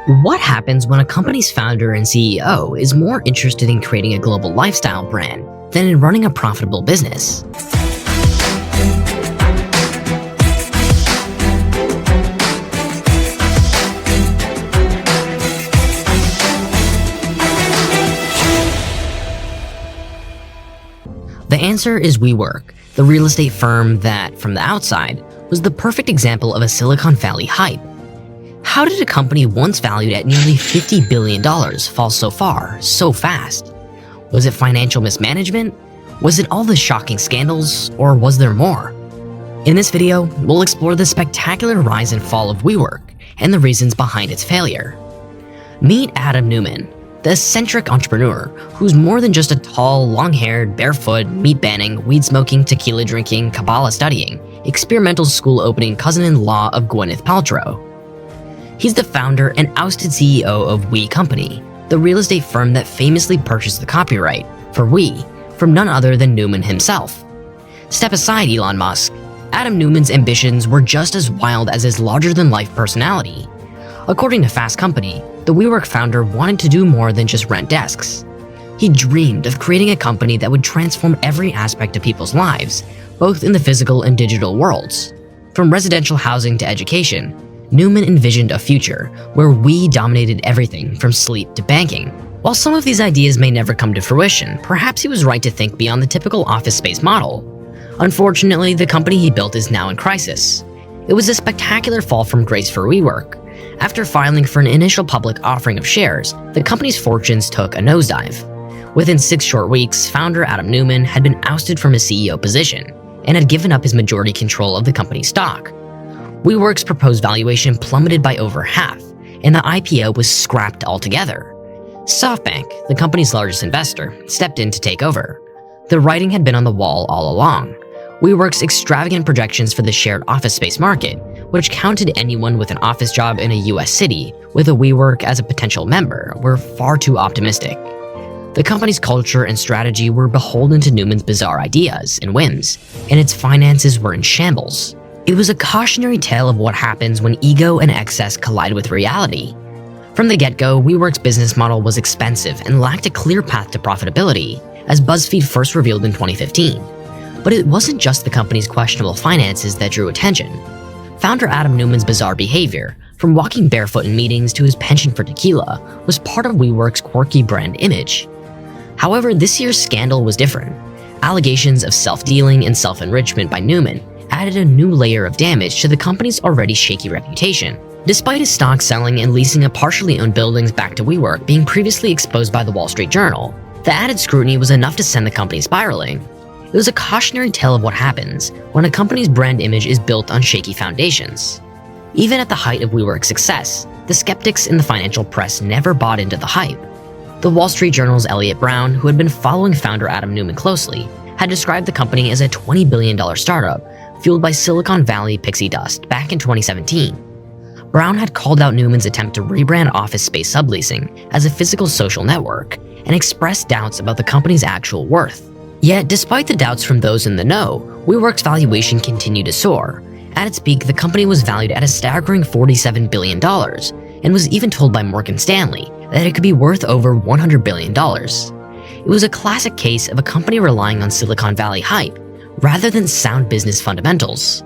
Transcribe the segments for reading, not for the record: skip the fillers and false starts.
What happens when a company's founder and CEO is more interested in creating a global lifestyle brand than in running a profitable business? The answer is WeWork, the real estate firm that, from the outside, was the perfect example of a Silicon Valley hype. How did a company once valued at nearly $50 billion fall so far, so fast? Was it financial mismanagement? Was it all the shocking scandals? Or was there more? In this video, we'll explore the spectacular rise and fall of WeWork and the reasons behind its failure. Meet Adam Neumann, the eccentric entrepreneur who's more than just a tall, long-haired, barefoot, meat-banning, weed-smoking, tequila-drinking, Kabbalah studying, experimental school-opening cousin-in-law of Gwyneth Paltrow. He's the founder and ousted CEO of We Company, the real estate firm that famously purchased the copyright for We from none other than Neumann himself. Step aside, Elon Musk. Adam Neumann's ambitions were just as wild as his larger-than-life personality. According to Fast Company, the WeWork founder wanted to do more than just rent desks. He dreamed of creating a company that would transform every aspect of people's lives, both in the physical and digital worlds. From residential housing to education, Neumann envisioned a future where we dominated everything from sleep to banking. While some of these ideas may never come to fruition, perhaps he was right to think beyond the typical office space model. Unfortunately, the company he built is now in crisis. It was a spectacular fall from grace for WeWork. After filing for an initial public offering of shares, the company's fortunes took a nosedive. Within 6 short weeks, founder Adam Neumann had been ousted from his CEO position and had given up his majority control of the company's stock. WeWork's proposed valuation plummeted by over half, and the IPO was scrapped altogether. SoftBank, the company's largest investor, stepped in to take over. The writing had been on the wall all along. WeWork's extravagant projections for the shared office space market, which counted anyone with an office job in a US city with a WeWork as a potential member, were far too optimistic. The company's culture and strategy were beholden to Neumann's bizarre ideas and whims, and its finances were in shambles. It was a cautionary tale of what happens when ego and excess collide with reality. From the get-go, WeWork's business model was expensive and lacked a clear path to profitability, as BuzzFeed first revealed in 2015. But it wasn't just the company's questionable finances that drew attention. Founder Adam Neumann's bizarre behavior, from walking barefoot in meetings to his penchant for tequila, was part of WeWork's quirky brand image. However, this year's scandal was different. Allegations of self-dealing and self-enrichment by Neumann added a new layer of damage to the company's already shaky reputation. Despite his stock selling and leasing of partially owned buildings back to WeWork being previously exposed by the Wall Street Journal, the added scrutiny was enough to send the company spiraling. It was a cautionary tale of what happens when a company's brand image is built on shaky foundations. Even at the height of WeWork's success, the skeptics in the financial press never bought into the hype. The Wall Street Journal's Elliot Brown, who had been following founder Adam Neumann closely, had described the company as a $20 billion startup fueled by Silicon Valley pixie dust back in 2017. Brown had called out Neumann's attempt to rebrand office space subleasing as a physical social network and expressed doubts about the company's actual worth. Yet, despite the doubts from those in the know, WeWork's valuation continued to soar. At its peak, the company was valued at a staggering $47 billion, and was even told by Morgan Stanley that it could be worth over $100 billion. It was a classic case of a company relying on Silicon Valley hype, rather than sound business fundamentals.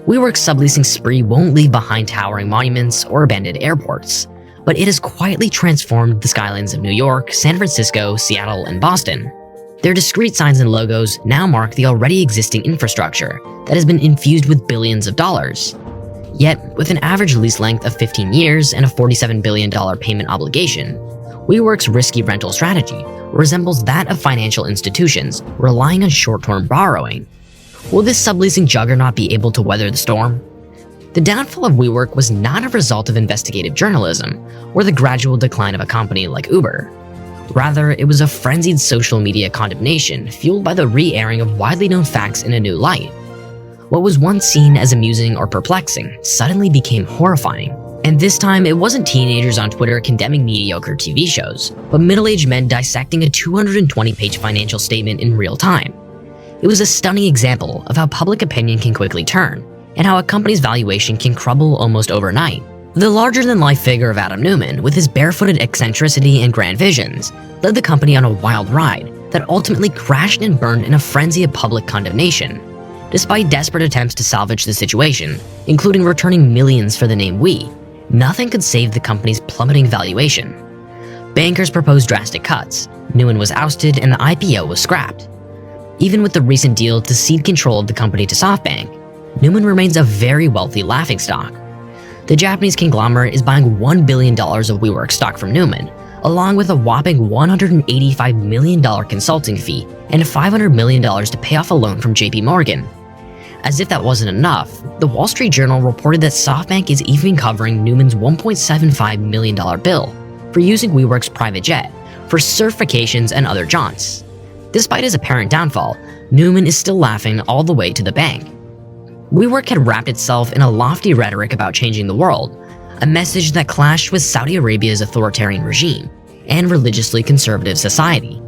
WeWork's subleasing spree won't leave behind towering monuments or abandoned airports, but it has quietly transformed the skylines of New York, San Francisco, Seattle, and Boston. Their discrete signs and logos now mark the already existing infrastructure that has been infused with billions of dollars. Yet, with an average lease length of 15 years and a $47 billion payment obligation, WeWork's risky rental strategy resembles that of financial institutions relying on short-term borrowing. Will this subleasing juggernaut be able to weather the storm? The downfall of WeWork was not a result of investigative journalism or the gradual decline of a company like Uber. Rather, it was a frenzied social media condemnation fueled by the re-airing of widely known facts in a new light. What was once seen as amusing or perplexing suddenly became horrifying. And this time, it wasn't teenagers on Twitter condemning mediocre TV shows, but middle-aged men dissecting a 220-page financial statement in real time. It was a stunning example of how public opinion can quickly turn, and how a company's valuation can crumble almost overnight. The larger-than-life figure of Adam Neumann, with his barefooted eccentricity and grand visions, led the company on a wild ride that ultimately crashed and burned in a frenzy of public condemnation. Despite desperate attempts to salvage the situation, including returning millions for the name We, nothing could save the company's plummeting valuation. Bankers proposed drastic cuts, Neumann was ousted, and the IPO was scrapped. Even with the recent deal to cede control of the company to SoftBank, Neumann remains a very wealthy laughingstock. The Japanese conglomerate is buying $1 billion of WeWork stock from Neumann, along with a whopping $185 million consulting fee and $500 million to pay off a loan from JP Morgan. As if that wasn't enough, the Wall Street Journal reported that SoftBank is even covering Neumann's $1.75 million bill for using WeWork's private jet for certifications and other jaunts. Despite his apparent downfall, Neumann is still laughing all the way to the bank. WeWork had wrapped itself in a lofty rhetoric about changing the world, a message that clashed with Saudi Arabia's authoritarian regime and religiously conservative society.